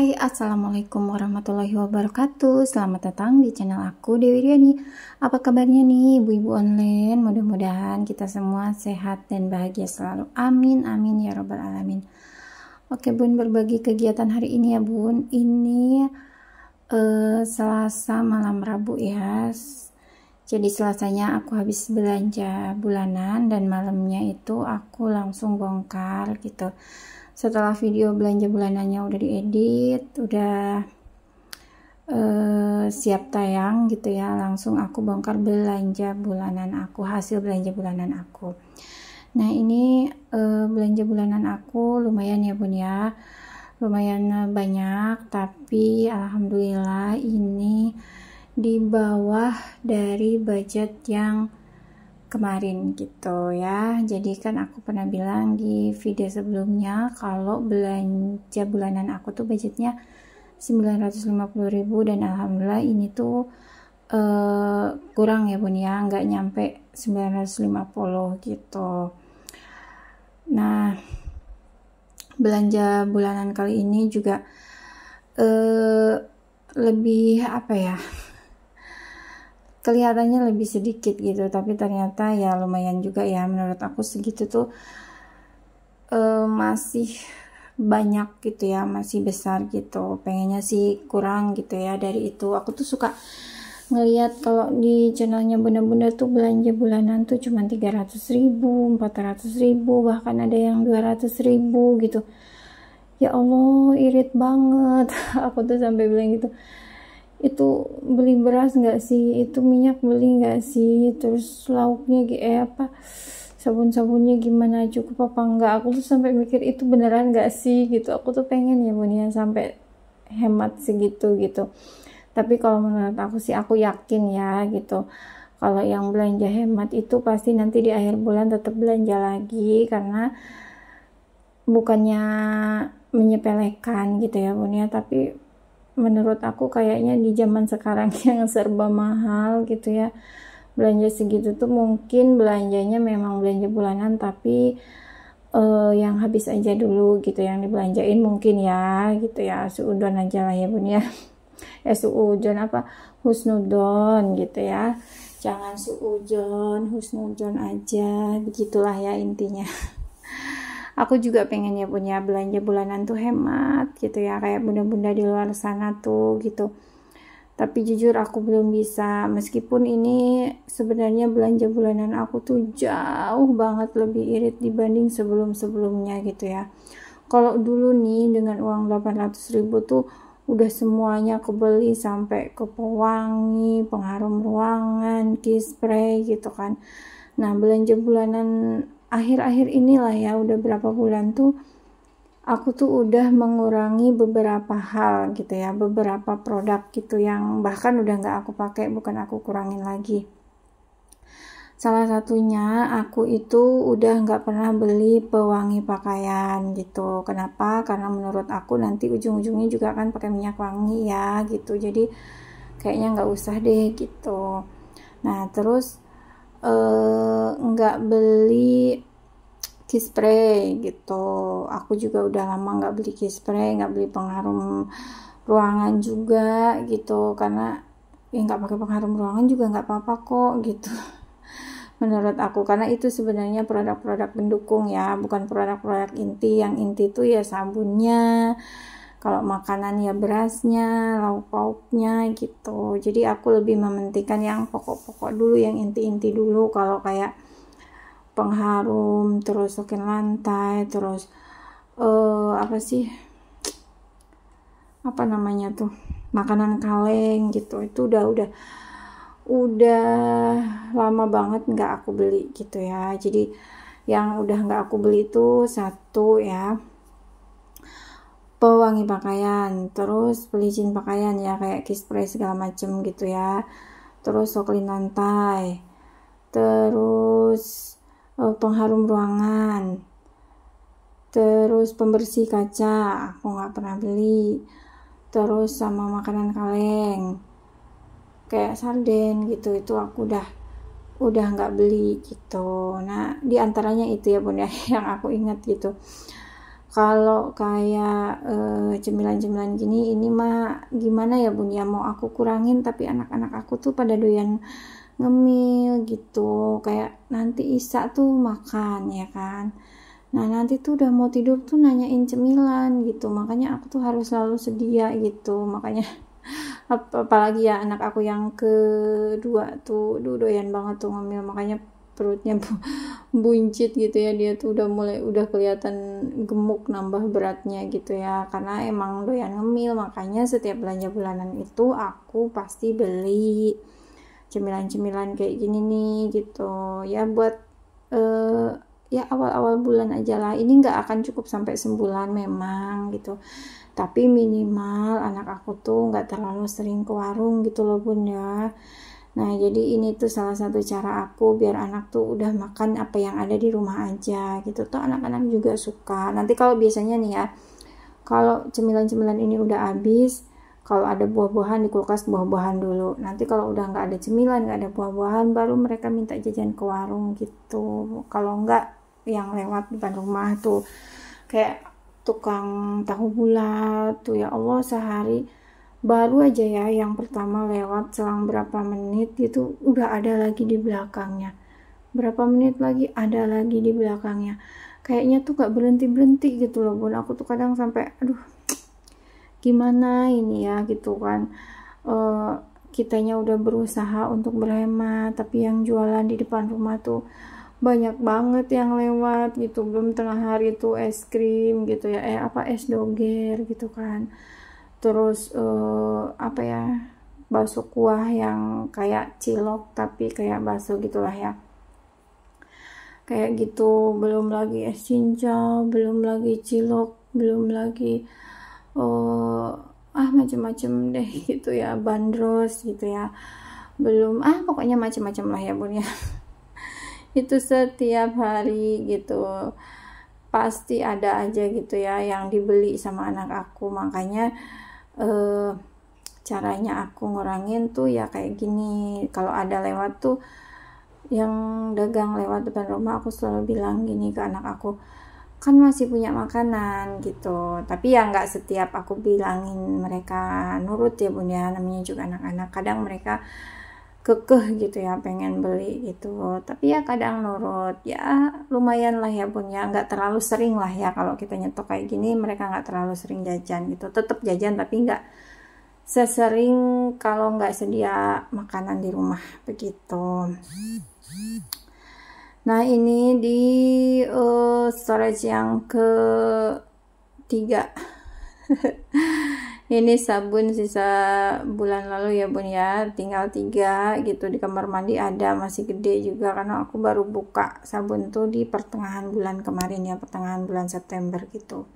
Hai, assalamualaikum warahmatullahi wabarakatuh. Selamat datang di channel aku, Dewi Riani. Apa kabarnya nih, ibu-ibu online? Mudah-mudahan kita semua sehat dan bahagia selalu. Amin, amin ya robbal alamin. Oke bun, berbagi kegiatan hari ini ya bun. Ini Selasa malam Rabu ya. Jadi Selasanya aku habis belanja bulanan dan malamnya itu aku langsung bongkar gitu. Setelah video belanja bulanannya udah diedit, udah siap tayang gitu ya, langsung aku bongkar belanja bulanan aku, hasil belanja bulanan aku. Nah ini belanja bulanan aku lumayan ya bun ya, lumayan banyak, tapi alhamdulillah ini di bawah dari budget yang kemarin gitu ya. Jadi kan aku pernah bilang di video sebelumnya kalau belanja bulanan aku tuh budgetnya 950.000 dan alhamdulillah ini tuh kurang ya bun ya, nggak nyampe 950 gitu. Nah belanja bulanan kali ini juga lebih apa ya, kelihatannya lebih sedikit gitu, tapi ternyata ya lumayan juga ya, menurut aku segitu tuh masih banyak gitu ya, masih besar gitu. Pengennya sih kurang gitu ya dari itu. Aku tuh suka ngelihat kalau di channelnya bunda-bunda tuh belanja bulanan tuh cuma 300.000, 400.000, bahkan ada yang 200.000 gitu. Ya Allah, irit banget. Aku tuh sampai bilang gitu, itu beli beras nggak sih, itu minyak beli nggak sih, terus lauknya sabun-sabunnya gimana, cukup apa enggak. Aku tuh sampai mikir itu beneran nggak sih gitu. Aku tuh pengen ya bun ya sampai hemat segitu gitu, tapi kalau menurut aku sih, aku yakin ya gitu, kalau yang belanja hemat itu pasti nanti di akhir bulan tetap belanja lagi, karena bukannya menyepelekan gitu ya bun ya, tapi menurut aku kayaknya di zaman sekarang yang serba mahal gitu ya, belanja segitu tuh mungkin belanjanya memang belanja bulanan, tapi yang habis aja dulu gitu, yang dibelanjain mungkin ya gitu ya, suudon aja lah ya bun ya. Suudon apa, husnudon gitu ya, jangan suudon, husnudon aja, begitulah ya intinya. Aku juga pengen ya punya belanja bulanan tuh hemat gitu ya, kayak bunda-bunda di luar sana tuh gitu. Tapi jujur aku belum bisa, meskipun ini sebenarnya belanja bulanan aku tuh jauh banget lebih irit dibanding sebelum-sebelumnya gitu ya. Kalau dulu nih dengan uang 800.000 tuh udah semuanya kebeli, sampai ke pewangi, pengharum ruangan, key spray gitu kan. Nah belanja bulanan akhir-akhir inilah ya, udah berapa bulan tuh aku tuh udah mengurangi beberapa hal gitu ya, beberapa produk gitu yang bahkan udah nggak aku pakai, bukan aku kurangin lagi. Salah satunya aku itu udah nggak pernah beli pewangi pakaian gitu. Kenapa? Karena menurut aku nanti ujung-ujungnya juga akan pakai minyak wangi ya gitu, jadi kayaknya nggak usah deh gitu. Nah terus nggak beli key spray gitu. Aku juga udah lama nggak beli key spray, nggak beli pengharum ruangan juga gitu, karena ya nggak pakai pengharum ruangan juga nggak apa-apa kok gitu. Menurut aku, karena itu sebenarnya produk-produk pendukung ya, bukan produk-produk inti. Yang inti tuh ya sabunnya, kalau makanan ya berasnya, lauk pauknya gitu. Jadi aku lebih mementingkan yang pokok-pokok dulu, yang inti-inti dulu. Kalau kayak pengharum, terus sokin lantai, terus apa namanya tuh, makanan kaleng gitu, itu udah lama banget nggak aku beli gitu ya. Jadi yang udah nggak aku beli itu satu ya, pewangi pakaian, terus pelicin pakaian ya kayak key spray segala macem gitu ya, terus soklin lantai, terus pengharum ruangan, terus pembersih kaca aku nggak pernah beli, terus sama makanan kaleng kayak sarden gitu, itu aku udah nggak beli gitu. Nah diantaranya itu ya bun ya yang aku ingat gitu. Kalau kayak cemilan-cemilan gini, ini mah gimana ya bun ya, mau aku kurangin tapi anak-anak aku tuh pada doyan ngemil gitu, kayak nanti Isa tuh makan ya kan, nah nanti tuh udah mau tidur tuh nanyain cemilan gitu, makanya aku tuh harus selalu sedia gitu. Makanya apalagi ya anak aku yang kedua tuh doyan banget tuh ngemil, makanya perutnya buncit gitu ya, dia tuh udah kelihatan gemuk, nambah beratnya gitu ya, karena emang doyan ngemil. Makanya setiap belanja bulanan itu aku pasti beli cemilan-cemilan kayak gini nih gitu ya, buat ya awal-awal bulan aja lah, ini nggak akan cukup sampai sebulan memang gitu, tapi minimal anak aku tuh nggak terlalu sering ke warung gitu loh bun ya. Nah jadi ini tuh salah satu cara aku biar anak tuh udah makan apa yang ada di rumah aja gitu, tuh anak-anak juga suka. Nanti kalau biasanya nih ya, kalau cemilan-cemilan ini udah habis, kalau ada buah-buahan di kulkas, buah-buahan dulu, nanti kalau udah nggak ada cemilan, nggak ada buah-buahan, baru mereka minta jajan ke warung gitu. Kalau nggak yang lewat depan rumah tuh kayak tukang tahu bulat tuh, ya Allah, sehari baru aja ya yang pertama lewat, selang berapa menit gitu udah ada lagi di belakangnya, berapa menit lagi ada lagi di belakangnya, kayaknya tuh gak berhenti gitu loh bun. Aku tuh kadang sampai aduh gimana ini ya gitu kan, kitanya udah berusaha untuk berhemat, tapi yang jualan di depan rumah tuh banyak banget yang lewat gitu, belum tengah hari tuh es krim gitu ya, es doger gitu kan, terus apa ya, bakso kuah yang kayak cilok tapi kayak bakso gitulah ya, kayak gitu. Belum lagi es cincau, belum lagi cilok, belum lagi macem-macem deh gitu ya, bandros gitu ya, belum pokoknya macem-macem lah ya bun ya. Itu setiap hari gitu pasti ada aja gitu ya yang dibeli sama anak aku. Makanya caranya aku ngurangin tuh ya kayak gini, kalau ada lewat tuh yang dagang lewat depan rumah, aku selalu bilang gini ke anak aku, kan masih punya makanan gitu. Tapi ya nggak setiap aku bilangin mereka nurut ya bun ya, namanya juga anak-anak, kadang mereka kekeh gitu ya pengen beli gitu, tapi ya kadang nurut ya, lumayan lah ya bun ya, nggak terlalu sering lah ya. Kalau kita nyetok kayak gini mereka nggak terlalu sering jajan gitu, tetap jajan tapi nggak sesering kalau nggak sedia makanan di rumah begitu. Nah ini di storage yang ketiga ini sabun sisa bulan lalu ya bun ya, tinggal 3 gitu, di kamar mandi ada, masih gede juga karena aku baru buka sabun tuh di pertengahan bulan kemarin ya, pertengahan bulan September gitu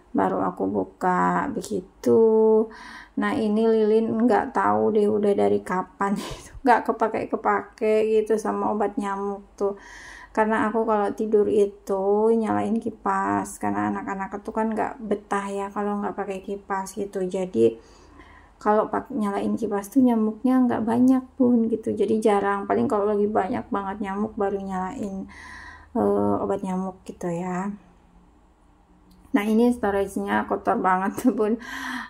baru aku buka begitu. Nah ini lilin nggak tahu deh udah dari kapan nggak kepake gitu sama obat nyamuk tuh, karena aku kalau tidur itu nyalain kipas, karena anak-anak itu kan nggak betah ya kalau nggak pakai kipas gitu. Jadi kalau nyalain kipas tuh nyamuknya nggak banyak pun gitu, jadi jarang, paling kalau lagi banyak banget nyamuk baru nyalain obat nyamuk gitu ya. Nah ini storage-nya kotor banget pun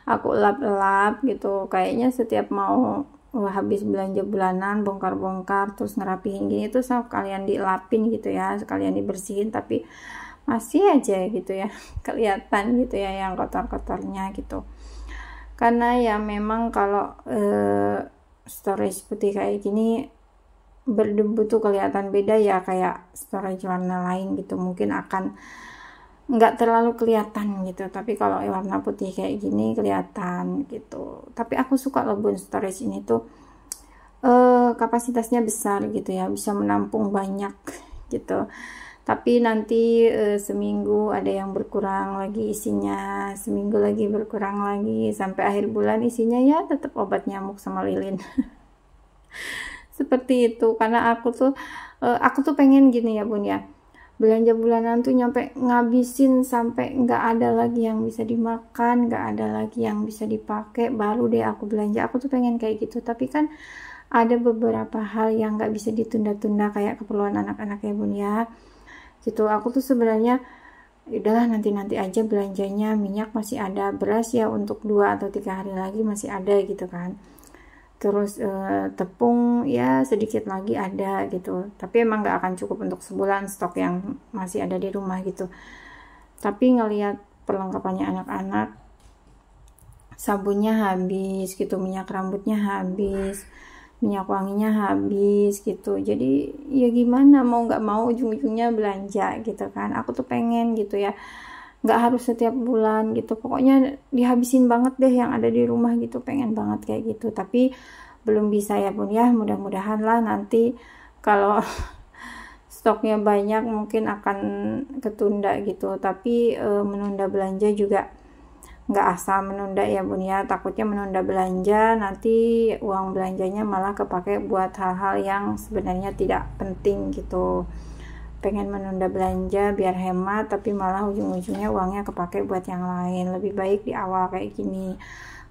aku lap-lap gitu, kayaknya setiap mau habis belanja bulanan bongkar-bongkar terus ngerapihin gini tuh sekalian dilapin gitu ya, sekalian dibersihin, tapi masih aja gitu ya kelihatan gitu ya yang kotor-kotornya gitu. Karena ya memang kalau storage putih kayak gini berdebu tuh kelihatan beda ya, kayak storage warna lain gitu mungkin akan nggak terlalu kelihatan gitu, tapi kalau warna putih kayak gini kelihatan gitu. Tapi aku suka loh bun storage ini tuh kapasitasnya besar gitu ya, bisa menampung banyak gitu. Tapi nanti seminggu ada yang berkurang lagi isinya, seminggu lagi berkurang lagi, sampai akhir bulan isinya ya tetap obat nyamuk sama lilin. Seperti itu, karena aku tuh pengen gini ya bun ya, belanja bulanan tuh nyampe ngabisin sampai nggak ada lagi yang bisa dimakan, nggak ada lagi yang bisa dipakai, baru deh aku belanja. Aku tuh pengen kayak gitu, tapi kan ada beberapa hal yang nggak bisa ditunda-tunda kayak keperluan anak-anak ya bun ya gitu. Aku tuh sebenarnya udahlah nanti aja belanjanya, minyak masih ada, beras ya untuk 2 atau 3 hari lagi masih ada gitu kan. Terus tepung ya sedikit lagi ada gitu, tapi emang gak akan cukup untuk sebulan stok yang masih ada di rumah gitu. Tapi ngelihat perlengkapannya anak-anak, sabunnya habis gitu, minyak rambutnya habis, minyak wanginya habis gitu. Jadi ya gimana, mau nggak mau ujung-ujungnya belanja gitu kan. Aku tuh pengen gitu ya, nggak harus setiap bulan gitu, pokoknya dihabisin banget deh yang ada di rumah gitu, pengen banget kayak gitu. Tapi belum bisa ya bun ya, mudah-mudahan lah nanti kalau stoknya banyak mungkin akan ketunda gitu. Tapi menunda belanja juga nggak asal menunda ya bun ya, takutnya menunda belanja nanti uang belanjanya malah kepake buat hal-hal yang sebenarnya tidak penting gitu. Pengen menunda belanja biar hemat, tapi malah ujung-ujungnya uangnya kepake buat yang lain. Lebih baik di awal kayak gini.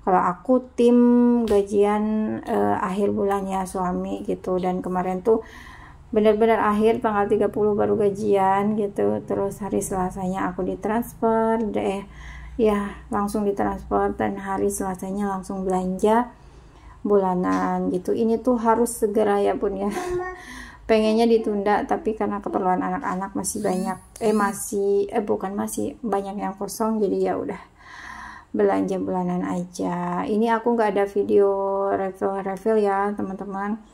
Kalau aku tim gajian akhir bulan ya suami gitu, dan kemarin tuh benar-benar akhir tanggal 30 baru gajian gitu. Terus hari Selasanya aku ditransfer deh ya, langsung ditransfer, dan hari Selasanya langsung belanja bulanan gitu. Ini tuh harus segera ya bun ya. Pengennya ditunda, tapi karena keperluan anak-anak masih banyak masih banyak yang kosong, jadi ya udah belanja bulanan aja. Ini aku nggak ada video refill ya teman-teman,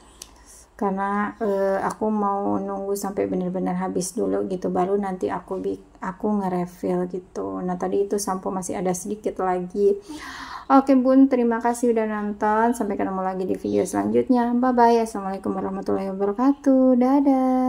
karena aku mau nunggu sampai benar-benar habis dulu gitu, baru nanti aku nge-refill gitu. Nah tadi itu sampo masih ada sedikit lagi. Oke bun, terima kasih udah nonton, sampai ketemu lagi di video selanjutnya. Bye bye, assalamualaikum warahmatullahi wabarakatuh, dadah.